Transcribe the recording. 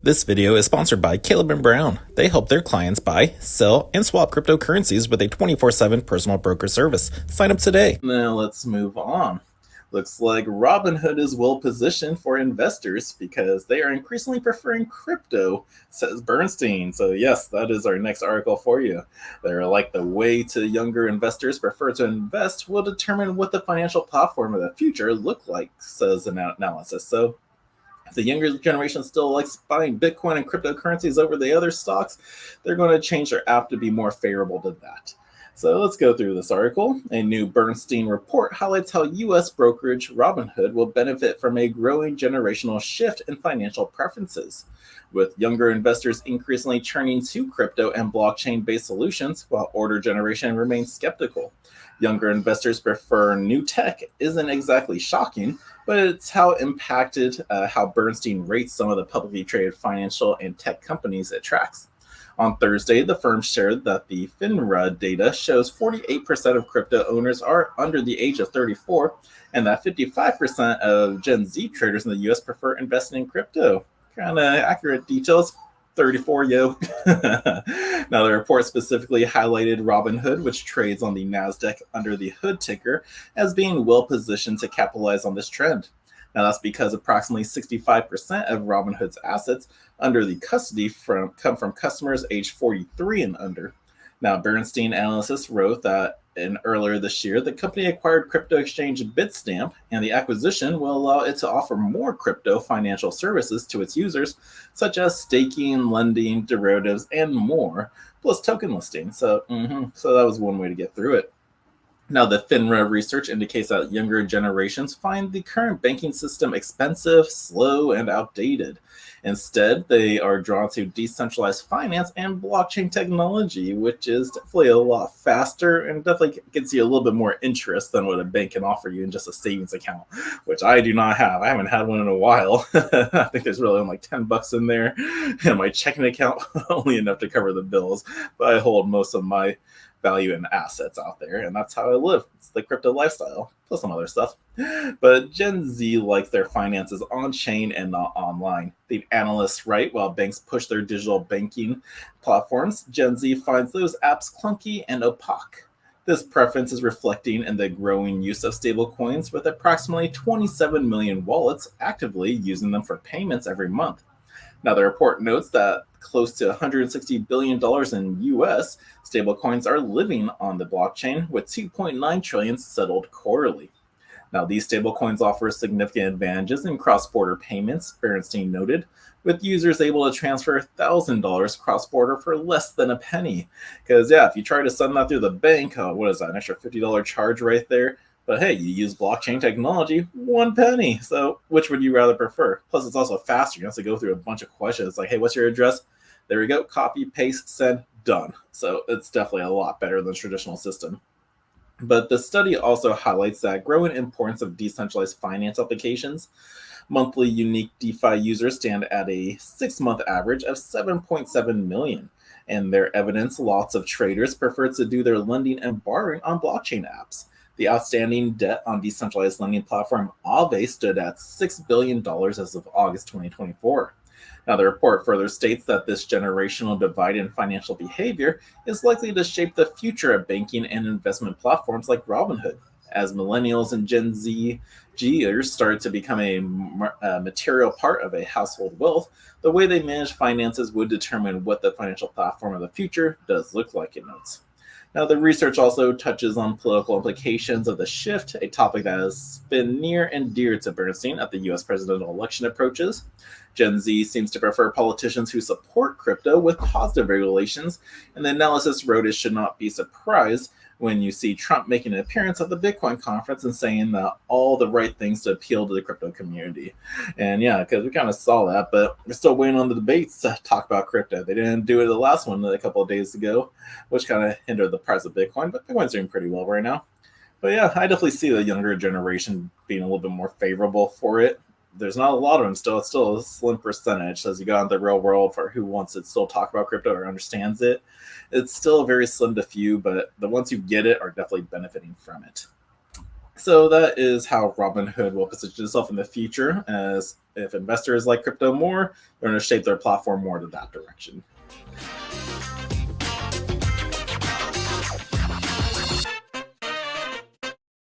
This video is sponsored by Caleb and Brown. They help their clients buy, sell, and swap cryptocurrencies with a 24/7 personal broker service. Sign up today. Now let's move on. Looks like Robinhood is well positioned for investors because they are increasingly preferring crypto, says Bernstein. So yes, that is our next article for you. They're like the way to younger investors prefer to invest will determine what the financial platform of the future look like, says an analysis. So if the younger generation still likes buying Bitcoin and cryptocurrencies over the other stocks, they're going to change their app to be more favorable to that. So let's go through this article. A new Bernstein report highlights how U.S. brokerage Robinhood will benefit from a growing generational shift in financial preferences, with younger investors increasingly turning to crypto and blockchain-based solutions, while older generation remains skeptical. Younger investors prefer new tech isn't exactly shocking, but it's how impacted how Bernstein rates some of the publicly traded financial and tech companies it tracks. On Thursday, the firm shared that the FINRA data shows 48% of crypto owners are under the age of 34, and that 55% of Gen Z traders in the US prefer investing in crypto. Kind of accurate details. 34, yo. Now, the report specifically highlighted Robinhood, which trades on the NASDAQ under the Hood ticker, as being well positioned to capitalize on this trend. Now, that's because approximately 65% of Robinhood's assets under the custody come from customers aged 43 and under. Now, Bernstein analysts wrote that earlier this year, the company acquired crypto exchange Bitstamp, and the acquisition will allow it to offer more crypto financial services to its users, such as staking, lending, derivatives, and more, plus token listing. So that was one way to get through it. Now, the FINRA research indicates that younger generations find the current banking system expensive, slow, and outdated. Instead, they are drawn to decentralized finance and blockchain technology, which is definitely a lot faster and definitely gets you a little bit more interest than what a bank can offer you in just a savings account, which I do not have. I haven't had one in a while. I think there's really only like $10 in there, and my checking account only enough to cover the bills. But I hold most of my value in assets out there, and that's how I live. It's the crypto lifestyle, plus some other stuff. But Gen Z likes their finances on chain and not online. The analysts write, while banks push their digital banking platforms, Gen Z finds those apps clunky and opaque. This preference is reflecting in the growing use of stablecoins, with approximately 27 million wallets actively using them for payments every month. Now, the report notes that close to $160 billion in U.S. stablecoins are living on the blockchain, with 2.9 trillion settled quarterly. Now, these stablecoins offer significant advantages in cross-border payments, Bernstein noted, with users able to transfer $1,000 cross-border for less than a penny. Because, if you try to send that through the bank, what is that, an extra $50 charge right there? But hey, you use blockchain technology, 1 penny. So which would you rather prefer? Plus, it's also faster. You don't have to go through a bunch of questions like, hey, what's your address? There we go. Copy, paste, send, done. So it's definitely a lot better than the traditional system. But the study also highlights that growing importance of decentralized finance applications. Monthly unique DeFi users stand at a 6-month average of 7.7 million. And their evidence, lots of traders prefer to do their lending and borrowing on blockchain apps. The outstanding debt on decentralized lending platform Aave stood at $6 billion as of August 2024. Now, the report further states that this generational divide in financial behavior is likely to shape the future of banking and investment platforms like Robinhood. As millennials and Gen Zers start to become a material part of a household wealth, the way they manage finances would determine what the financial platform of the future does look like, it notes. Now, the research also touches on political implications of the shift, a topic that has been near and dear to Bernstein as the U.S. presidential election approaches. Gen Z seems to prefer politicians who support crypto with positive regulations, and the analysis wrote it should not be surprised when you see Trump making an appearance at the Bitcoin conference and saying all the right things to appeal to the crypto community. And because we kind of saw that, but we're still waiting on the debates to talk about crypto. They didn't do it the last one a couple of days ago, which kind of hindered the price of Bitcoin, but Bitcoin's doing pretty well right now. But I definitely see the younger generation being a little bit more favorable for it. There's not a lot of them still. It's still a slim percentage. As you go into the real world for who wants to still talk about crypto or understands it, it's still very slim to few, but the ones who get it are definitely benefiting from it. So that is how Robinhood will position itself in the future, as If investors like crypto more, they're going to shape their platform more to that direction.